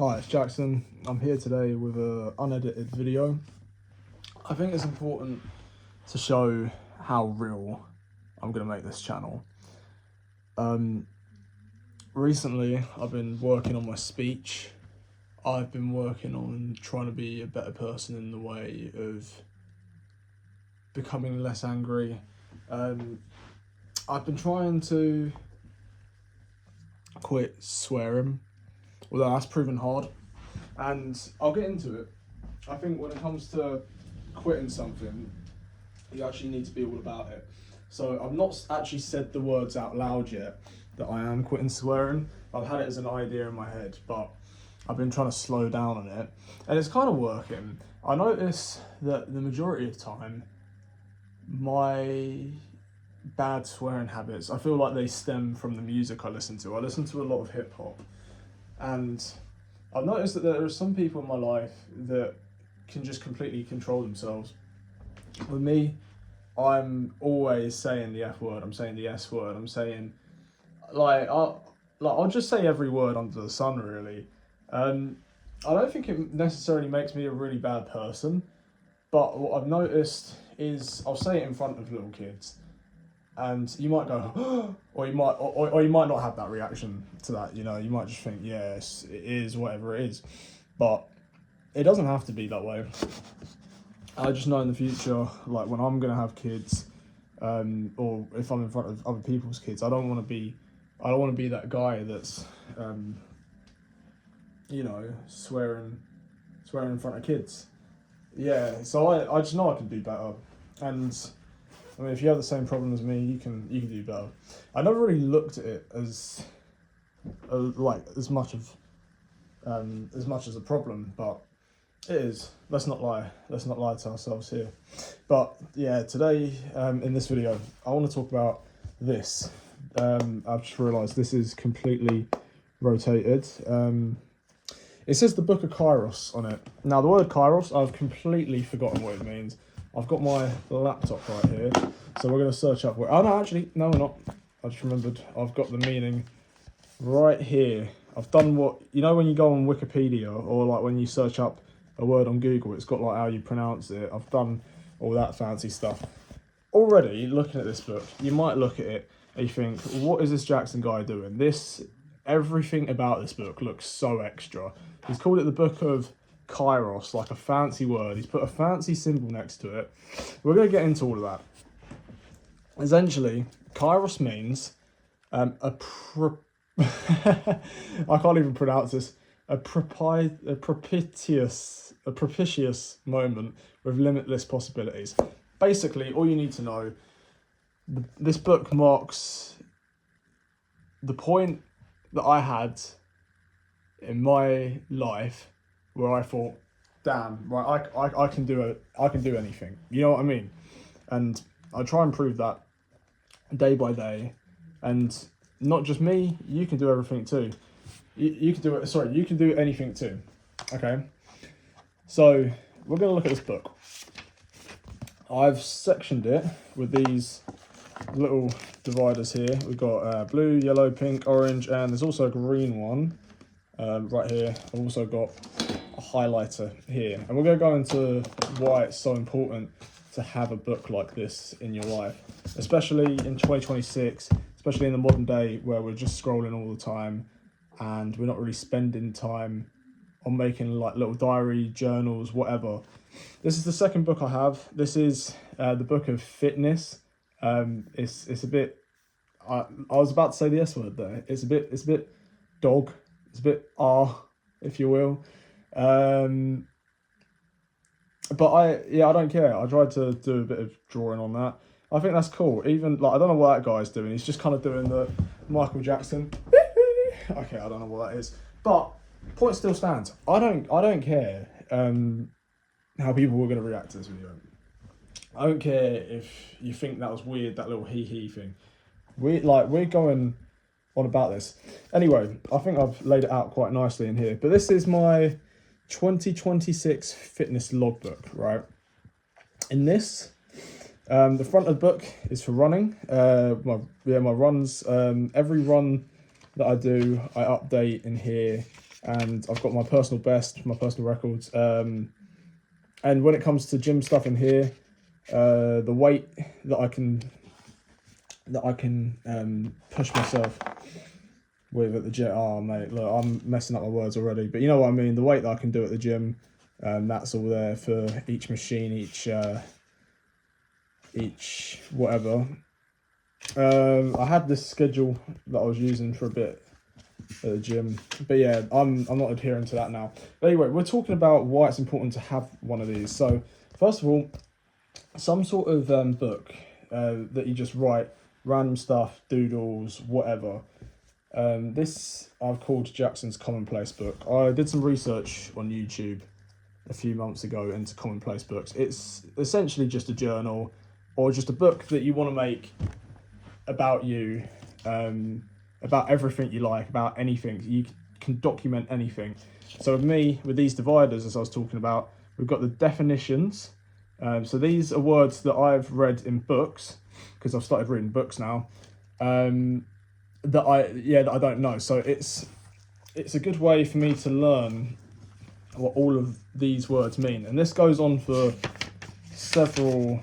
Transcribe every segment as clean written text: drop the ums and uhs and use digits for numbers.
Hi, it's Jackson. I'm here today with an unedited video. I think it's important to show how real I'm going to make this channel. Recently, I've been working on my speech. I've been working on trying to be a better person in the way of becoming less angry. I've been trying to quit swearing, although that's proven hard. And I'll get into it. I think when it comes to quitting something, you actually need to be all about it. So I've not actually said the words out loud yet that I am quitting swearing. I've had it as an idea in my head, but I've been trying to slow down on it, and it's kind of working. I notice that the majority of time, my bad swearing habits, I feel like they stem from the music I listen to. I listen to a lot of hip hop, and I've noticed that there are some people in my life that can just completely control themselves. With me, I'm always saying the F word, I'm saying the S word, I'm saying, I'll just say every word under the sun, really. I don't think it necessarily makes me a really bad person, but what I've noticed is I'll say it in front of little kids, and you might go, or you might not have that reaction to that. You know, you might just think, yes, it is whatever it is, but it doesn't have to be that way. I just know in the future, like when I'm gonna have kids, or if I'm in front of other people's kids, I don't want to be that guy that's, swearing in front of kids. Yeah, so I just know I can do better, and I mean, if you have the same problem as me, you can do better. I never really looked at it as as much as a problem, but it is. Let's not lie to ourselves here. But yeah, today in this video, I want to talk about this. I've just realised this is completely rotated. It says the Book of Kairos on it. Now, the word Kairos, I've completely forgotten what it means. I've got my laptop right here, so we're going to search up. Oh no, actually, no, we're not. I just remembered. I've got the meaning right here. I've done what, you know, when you go on Wikipedia, or like when you search up a word on Google, it's got like how you pronounce it. I've done all that fancy stuff. Already looking at this book, you might look at it and you think, what is this Jackson guy doing? Everything about this book looks so extra. He's called it the Book of Kairos, like a fancy word. He's put a fancy symbol next to it. We're going to get into all of that. Essentially, Kairos means I can't even pronounce this. A propitious moment with limitless possibilities. Basically, all you need to know, this book marks the point that I had in my life where I thought, damn, right, I can do anything. You know what I mean? And I try and prove that day by day. And not just me, you can do everything too. You can do it. Sorry, you can do anything too. Okay. So we're going to look at this book. I've sectioned it with these little dividers here. We've got blue, yellow, pink, orange, and there's also a green one right here. I've also got a highlighter here, and we're going to go into why it's so important to have a book like this in your life, especially in 2026, especially in the modern day where we're just scrolling all the time and we're not really spending time on making like little diary journals, whatever. This is the second book I have. This is the Book of Fitness. It's a bit. I was about to say the S word there. It's a bit dog. It's a bit if you will. But I don't care. I tried to do a bit of drawing on that. I think that's cool. Even like I don't know what that guy's doing. He's just kind of doing the Michael Jackson. Okay, I don't know what that is, but point still stands. I don't care how people were going to react to this video. I don't care if you think that was weird, that little hee thing. We're going on about this. Anyway, I think I've laid it out quite nicely in here. But this is my 2026 fitness logbook, right? In this, the front of the book is for running. My runs. Every run that I do, I update in here and I've got my personal best, my personal records. And when it comes to gym stuff in here, the weight that I can push myself with at the gym. Oh mate, look, I'm messing up my words already, but you know what I mean. The weight that I can do at the gym, that's all there for each machine, each whatever. I had this schedule that I was using for a bit at the gym, but yeah, I'm not adhering to that now. But anyway, we're talking about why it's important to have one of these. So first of all, some sort of book that you just write random stuff, doodles, whatever. This I've called Jackson's Commonplace Book. I did some research on YouTube a few months ago into commonplace books. It's essentially just a journal or just a book that you want to make about you, about everything you like, about anything. You can document anything. So with me, with these dividers, as I was talking about, we've got the definitions. So these are words that I've read in books, because I've started reading books now, that I don't know. So it's a good way for me to learn what all of these words mean. And this goes on for several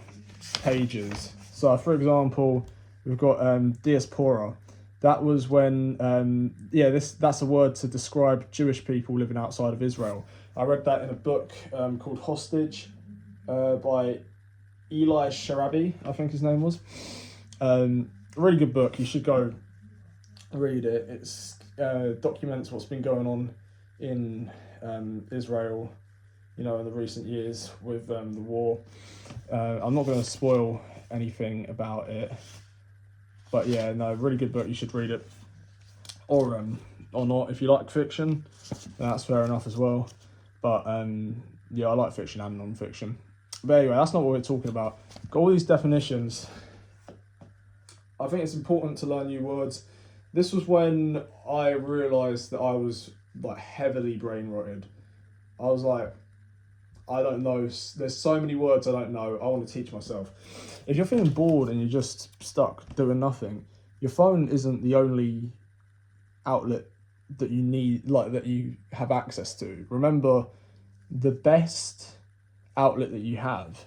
pages. So for example, we've got diaspora. That was when, that's a word to describe Jewish people living outside of Israel. I read that in a book called Hostage by Eli Sharabi, I think his name was. Really good book. You should go read it. It's documents what's been going on in Israel, in the recent years with the war. I'm not going to spoil anything about it, but yeah, no, really good book. You should read it, or not. If you like fiction, that's fair enough as well. But I like fiction and non-fiction. But anyway, that's not what we're talking about. Got all these definitions. I think it's important to learn new words. This was when I realised that I was heavily brain rotted. I was like, I don't know. There's so many words I don't know. I want to teach myself. If you're feeling bored and you're just stuck doing nothing, your phone isn't the only outlet that you need, that you have access to. Remember, the best outlet that you have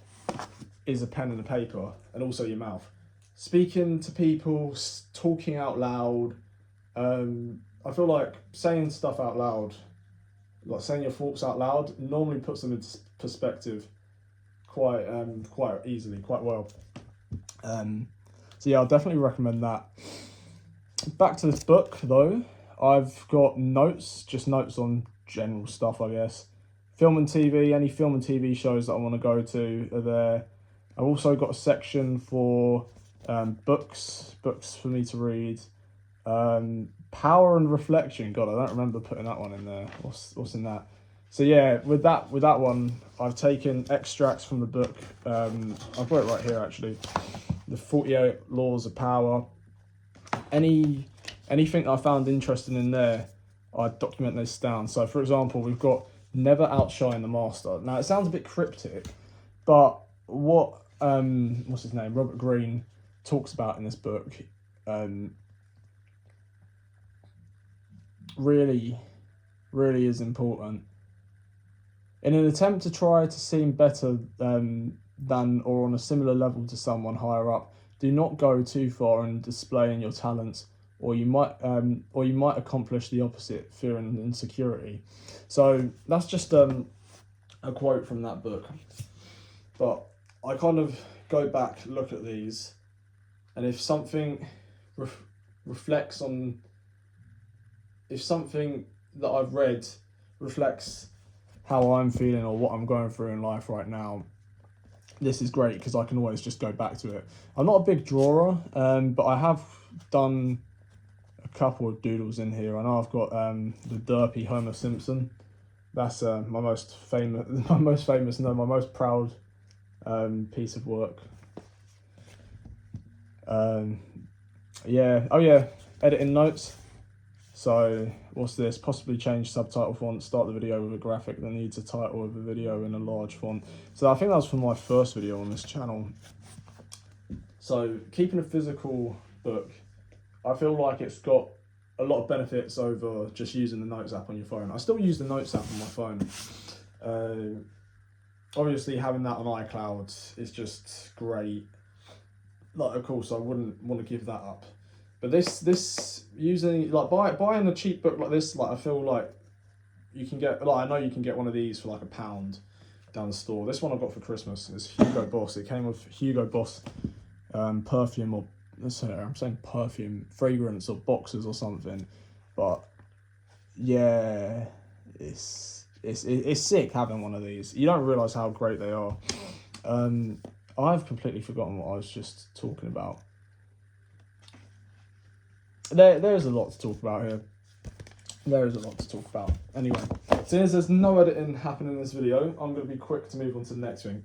is a pen and a paper, and also your mouth. Speaking to people, talking out loud. I feel like saying stuff out loud, like saying your thoughts out loud, normally puts them into perspective quite easily, quite well. So yeah, I'll definitely recommend that. Back to this book though, I've got notes, just notes on general stuff, I guess. Film and TV, any film and TV shows that I want to go to are there. I've also got a section for books for me to read. Power and reflection. God, I don't remember putting that one in there. What's in that? So yeah, with that one, I've taken extracts from the book. I've got it right here actually. The 48 Laws of Power. Anything I found interesting in there, I document this down. So for example, we've got never outshine the master. Now it sounds a bit cryptic, but what's his name? Robert Greene talks about in this book, really is important. In an attempt to try to seem better than or on a similar level to someone higher up, do not go too far in displaying your talents, or you might accomplish the opposite, fear and insecurity. So that's just a quote from that book. But I kind of go back, look at these, and if something reflects on, if something that I've read reflects how I'm feeling or what I'm going through in life right now, this is great because I can always just go back to it. I'm not a big drawer, but I have done a couple of doodles in here. I know I've got the derpy Homer Simpson. That's my most proud piece of work. Editing notes. So what's this? Possibly change subtitle font, start the video with a graphic that needs a title of a video in a large font. So I think that was from my first video on this channel. So keeping a physical book, I feel like it's got a lot of benefits over just using the Notes app on your phone. I still use the Notes app on my phone. Obviously, having that on iCloud is just great. Like, of course, I wouldn't want to give that up. But this using, like, buying a cheap book like this, like, I feel like you can get, like, I know you can get one of these for like £1 down the store. This one I got for Christmas is Hugo Boss. It came with Hugo Boss perfume, or sorry, I'm saying perfume, fragrance or boxes or something. But yeah, it's sick having one of these. You don't realise how great they are. I've completely forgotten what I was just talking about. There's a lot to talk about here. There is a lot to talk about. Anyway, since there's no editing happening in this video, I'm going to be quick to move on to the next thing.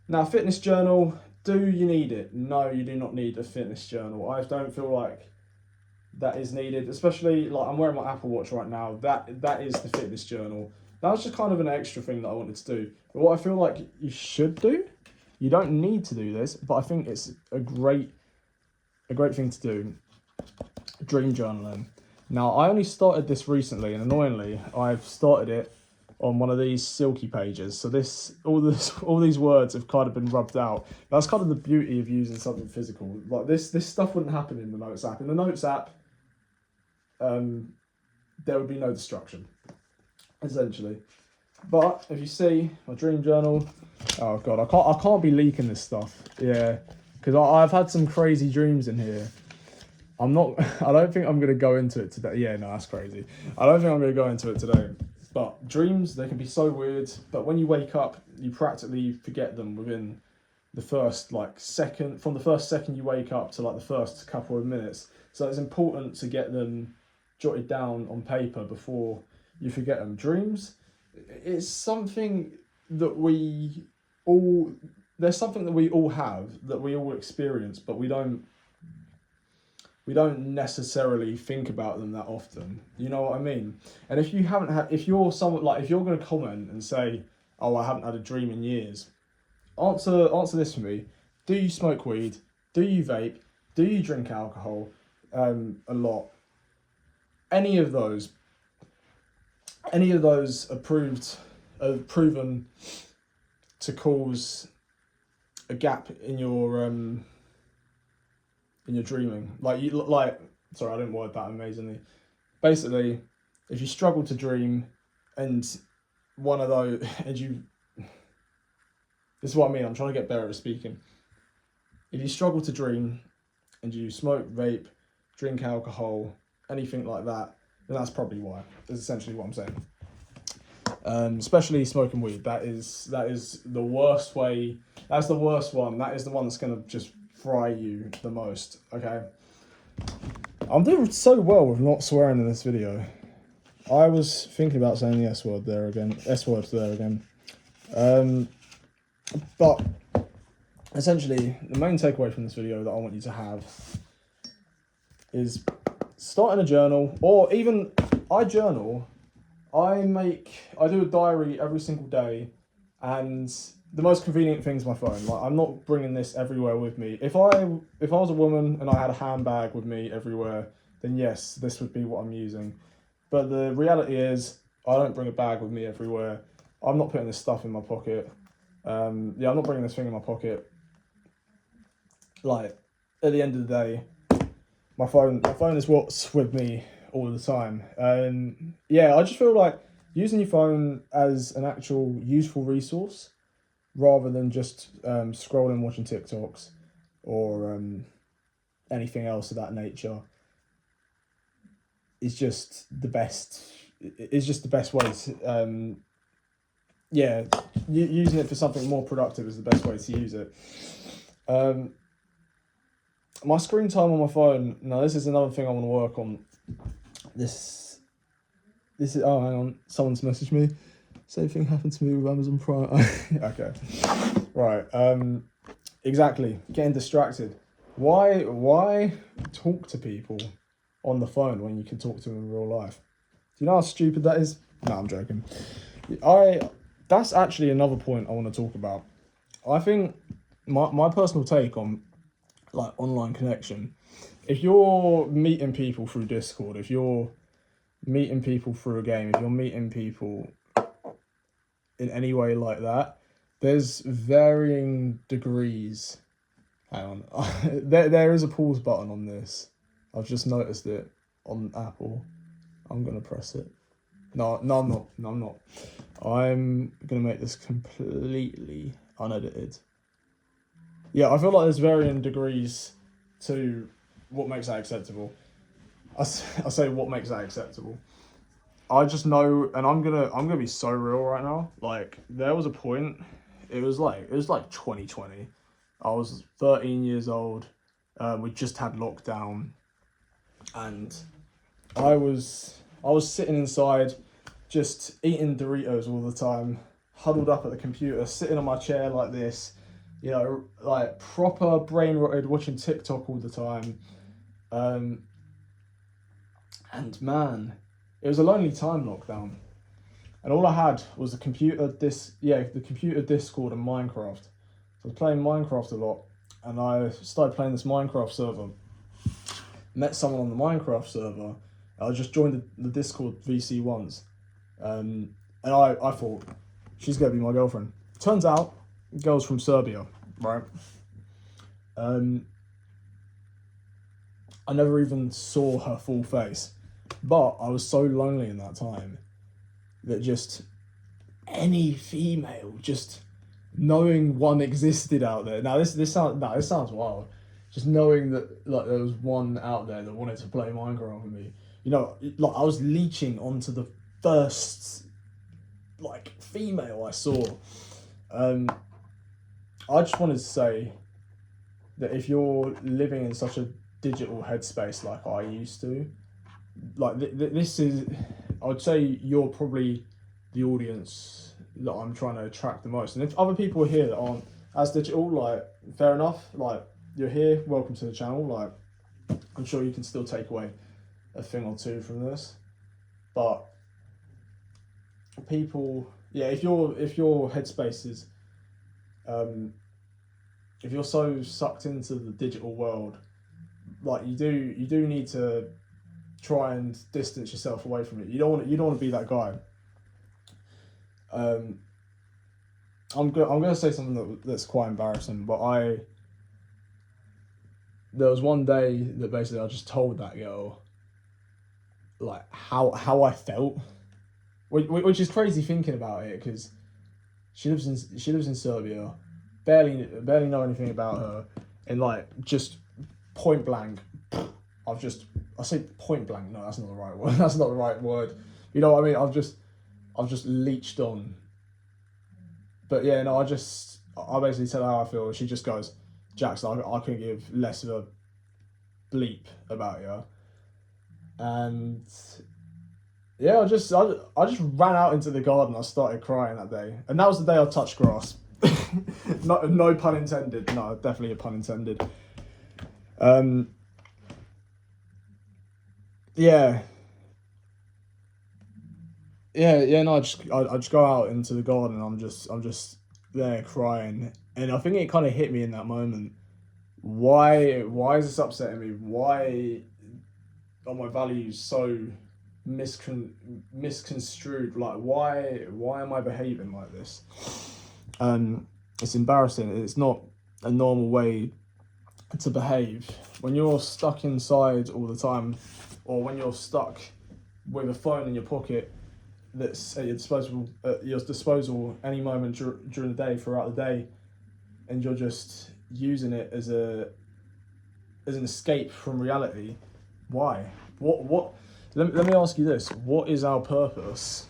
Now, fitness journal, do you need it? No, you do not need a fitness journal. I don't feel like that is needed, especially, like, I'm wearing my Apple Watch right now. That is the fitness journal. That was just kind of an extra thing that I wanted to do. But what I feel like you should do, you don't need to do this, but I think it's a great thing to do. Dream journaling. Now, I only started this recently, and annoyingly, I've started it on one of these silky pages. So all these words have kind of been rubbed out. That's kind of the beauty of using something physical. Like this stuff wouldn't happen in the Notes app. In the Notes app, there would be no destruction, essentially. But if you see my dream journal, oh god, I can't be leaking this stuff. Yeah, because I've had some crazy dreams in here. I don't think I'm going to go into it today. Yeah, no, that's crazy. I don't think I'm going to go into it today. But dreams, they can be so weird. But when you wake up, you practically forget them within the first, like, second. From the first second you wake up to, like, the first couple of minutes. So it's important to get them jotted down on paper before you forget them. Dreams, it's something that there's something that we all have, that we all experience, but we don't necessarily think about them that often. You know what I mean? And if you haven't had, if you're someone, like, if you're going to comment and say, oh, I haven't had a dream in years, answer this for me. Do you smoke weed? Do you vape? Do you drink alcohol a lot? Any of those are proven to cause a gap in your dreaming. Sorry, I didn't word that amazingly. Basically, if you struggle to dream, and one of those, this is what I mean, I'm trying to get better at speaking. If you struggle to dream, and you smoke, vape, drink alcohol, anything like that, then that's probably why. That's essentially what I'm saying. Especially smoking weed. That is the worst way. That's the worst one. That is the one that's going to just fry you the most. Okay, I'm doing so well with not swearing in this video. I was thinking about saying the S word there again. But essentially, the main takeaway from this video that I want you to have is starting a journal, or even I journal. I do a diary every single day, and the most convenient thing is my phone. Like, I'm not bringing this everywhere with me. If I was a woman and I had a handbag with me everywhere, then yes, this would be what I'm using. But the reality is, I don't bring a bag with me everywhere. I'm not putting this stuff in my pocket. I'm not bringing this thing in my pocket. Like, at the end of the day, my phone is what's with me all the time. I just feel like using your phone as an actual useful resource, rather than just scrolling, watching TikToks, or anything else of that nature, is just the best. It's just the best way to, using it for something more productive is the best way to use it. My screen time on my phone. Now, this is another thing I want to work on. This is, oh, hang on, someone's messaged me. Same thing happened to me with Amazon Prime. Okay, right. Exactly. Getting distracted. Why talk to people on the phone when you can talk to them in real life? Do you know how stupid that is? No, I'm joking. That's actually another point I want to talk about. I think my personal take on like online connection. If you're meeting people through Discord, if you're meeting people through a game, if you're meeting people in any way like that, there's varying degrees. Hang on, there is a pause button on this. I've just noticed it on Apple. I'm gonna press it. No, I'm not. No, I'm not. I'm gonna make this completely unedited. Yeah, I feel like there's varying degrees to what makes that acceptable. I say what makes that acceptable. I just know, and I'm gonna be so real right now. Like, there was a point. It was like 2020. I was 13 years old. We just had lockdown, and I was sitting inside, just eating Doritos all the time, huddled up at the computer, sitting on my chair like this, like proper brain rotted, watching TikTok all the time. And man, it was a lonely time, lockdown. And all I had was the computer Discord and Minecraft. So I was playing Minecraft a lot, and I started playing this Minecraft server. Met someone on the Minecraft server. I just joined the Discord VC once. And I thought, she's going to be my girlfriend. Turns out, the girl's from Serbia, right? I never even saw her full face. But I was so lonely in that time that just any female, just knowing one existed out there. Now this sounds wild. Just knowing that like there was one out there that wanted to play Minecraft with me. Like I was leeching onto the first like female I saw. I just wanted to say that if you're living in such a digital headspace like I used to, like this is, I would say you're probably the audience that I'm trying to attract the most. And if other people are here that aren't as digital, like fair enough, like you're here, welcome to the channel. Like I'm sure you can still take away a thing or two from this, but people, yeah, if your headspace is, if you're so sucked into the digital world, like you do need to try and distance yourself away from it. You don't want to be that guy. I'm gonna say something that's quite embarrassing, but there was one day that basically I just told that girl like how I felt, which is crazy thinking about it because she lives in Serbia, barely know anything about her, and like just point blank, I say point blank. No, that's not the right word. That's not the right word. You know what I mean? I've just leeched on. But yeah, no, I basically tell her how I feel. She just goes, Jackson, I couldn't give less of a bleep about you. And yeah, I just ran out into the garden. I started crying that day, and that was the day I touched grass. No pun intended. No, definitely a pun intended. Yeah. No, I just go out into the garden. I'm just there crying, and I think it kind of hit me in that moment. Why is this upsetting me? Why are my values so misconstrued? Like why am I behaving like this? It's embarrassing. It's not a normal way to behave when you're stuck inside all the time, or when you're stuck with a phone in your pocket that's at your disposal any moment during the day, throughout the day, and you're just using it as an escape from reality. Why? What? Let me ask you this: what is our purpose,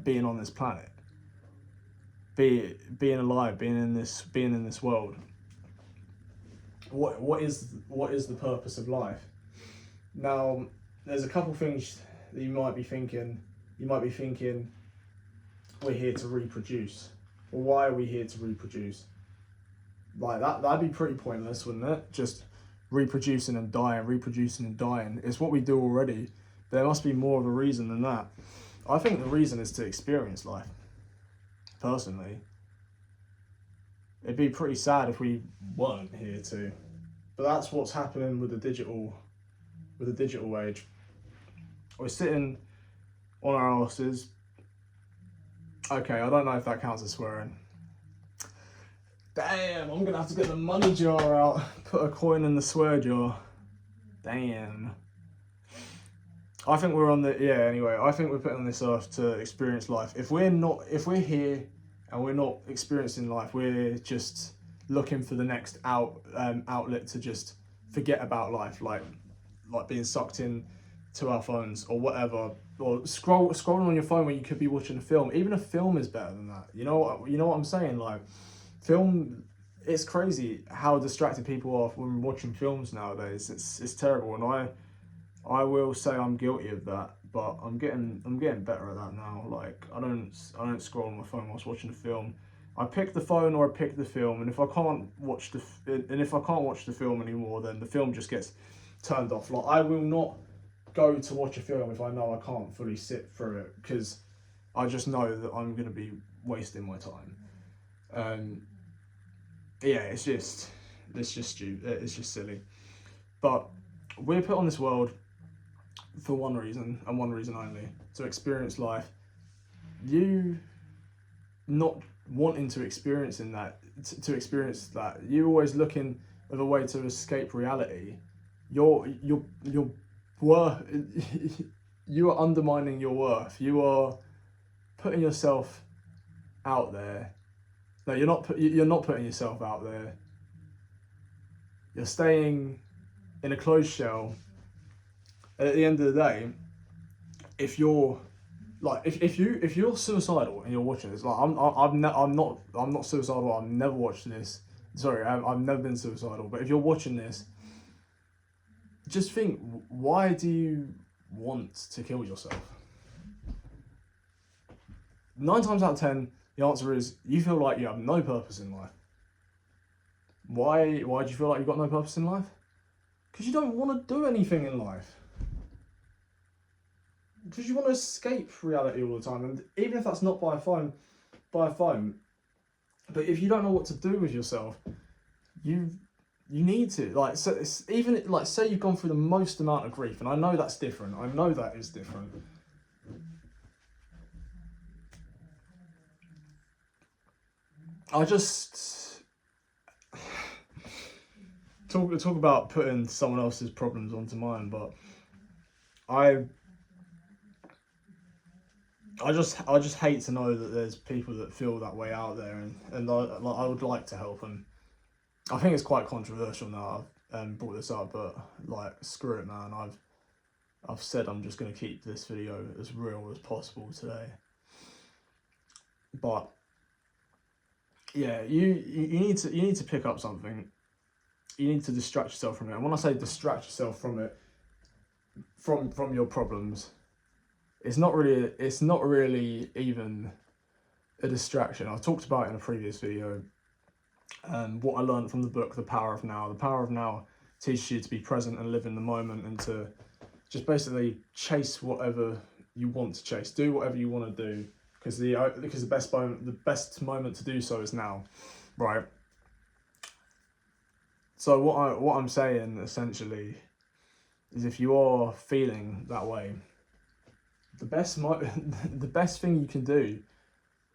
being on this planet? Being alive, being in this world. What is the purpose of life? Now, there's a couple things that you might be thinking. You might be thinking, we're here to reproduce. Well, why are we here to reproduce? Like that'd be pretty pointless, wouldn't it? Just reproducing and dying. It's what we do already. There must be more of a reason than that. I think the reason is to experience life. Personally, it'd be pretty sad if we weren't here to. But that's what's happening with the digital age. We're sitting on our asses. Okay, I don't know if that counts as swearing. Damn, I'm gonna have to get the money jar out, put a coin in the swear jar. Damn. I think we're on the, anyway, I think we're put on this earth to experience life. If we're here and we're not experiencing life, we're just looking for the next outlet to just forget about life, like being sucked in to our phones or whatever, or scrolling on your phone when you could be watching a film. Even a film is better than that. You know what I'm saying? Like, film, it's crazy how distracted people are when watching films nowadays. It's terrible, and I will say I'm guilty of that, but I'm getting better at that now. Like, I don't scroll on my phone whilst watching a film. I pick the phone or I pick the film, and if I can't watch the film anymore, then the film just gets turned off. Like, I will not go to watch a film if I know I can't fully sit through it, because I just know that I'm going to be wasting my time. It's just stupid. It's just silly. But we're put on this world for one reason and one reason only: to experience life. You not wanting to experience that, you're always looking of a way to escape reality. You're worth. You are undermining your worth. You are putting yourself out there. No, you're not putting yourself out there. You're staying in a closed shell. And at the end of the day, if you're suicidal and you're watching this, like I'm not suicidal. I've never watched this. Sorry, I've never been suicidal. But if you're watching this, just think: why do you want to kill yourself? 9 times out of 10, the answer is you feel like you have no purpose in life. Why do you feel like you've got no purpose in life? Because you don't want to do anything in life. Because you want to escape reality all the time, and even if that's not by a phone. But if you don't know what to do with yourself, you need to, like, so it's even like, say you've gone through the most amount of grief, and I know that's different. I know that is different. I just talk about putting someone else's problems onto mine, but I just hate to know that there's people that feel that way out there, and I would like to help them. I think it's quite controversial now I've brought this up, but like, screw it, man. I've said I'm just gonna keep this video as real as possible today. But yeah, you need to pick up something. You need to distract yourself from it. And when I say distract yourself from it, from your problems, it's not really even a distraction. I talked about it in a previous video. What I learned from the book, The Power of Now. The Power of Now teaches you to be present and live in the moment, and to just basically chase whatever you want to chase. Do whatever you want to do, because the best moment to do so is now, right? So what I'm saying essentially is, if you are feeling that way, the best thing you can do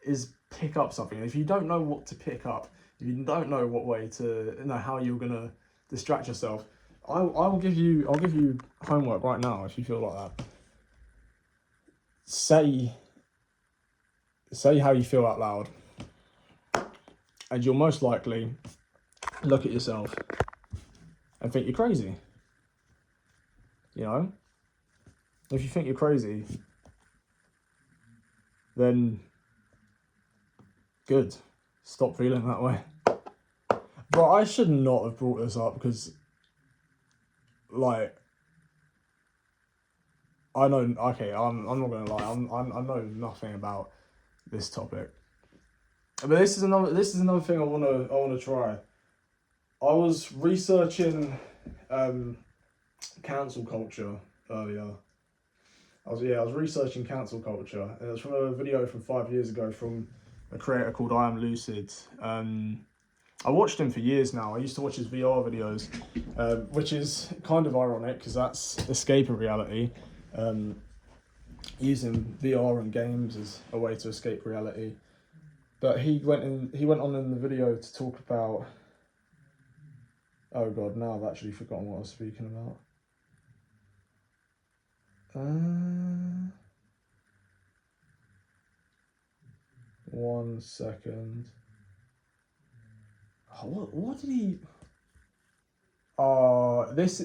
is pick up something. If you don't know what to pick up, if you don't know what way to how you're gonna distract yourself, I'll give you homework right now. If you feel like that, say how you feel out loud, and you'll most likely look at yourself and think you're crazy. You know, if you think you're crazy, then good. Stop feeling that way. But I should not have brought this up, because, like, I know. Okay, I'm not gonna lie. I know nothing about this topic. But this is another thing I wanna try. I was researching cancel culture earlier. I was researching cancel culture, and it was from a video from 5 years ago from a creator called I Am Lucid. I I watched him for years now. I used to watch his VR videos, which is kind of ironic because that's escaping reality. Using VR and games as a way to escape reality. But he went on in the video to talk about, oh god, now I've actually forgotten what I was speaking about. One second. Oh, what did he? Oh, this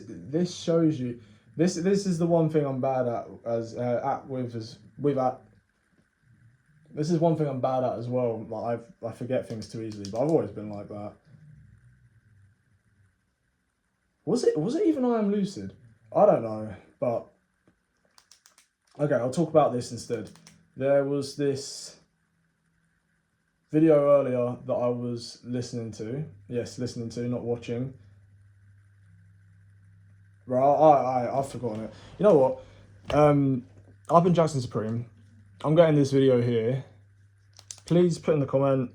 shows you. This is the one thing I'm bad at This is one thing I'm bad at as well. Like I forget things too easily, but I've always been like that. Was it even I Am Lucid? I don't know, but okay, I'll talk about this instead. There was this video earlier that I was listening to. Yes, listening to, not watching. Right, I've forgotten it. You know what? I've been Jackson Supreme. I'm getting this video here. Please put in the comment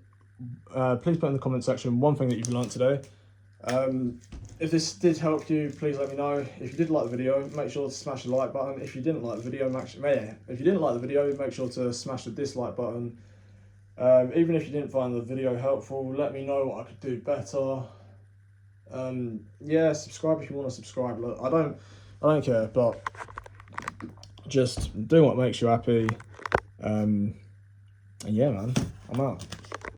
section one thing that you've learned today. If this did help you, please let me know. If you did like the video, make sure to smash the like button. If you didn't like the video, make sure to smash the dislike button. Even if you didn't find the video helpful, let me know what I could do better. Yeah, subscribe if you want to subscribe. Look, I don't care, but just do what makes you happy. And yeah, man, I'm out.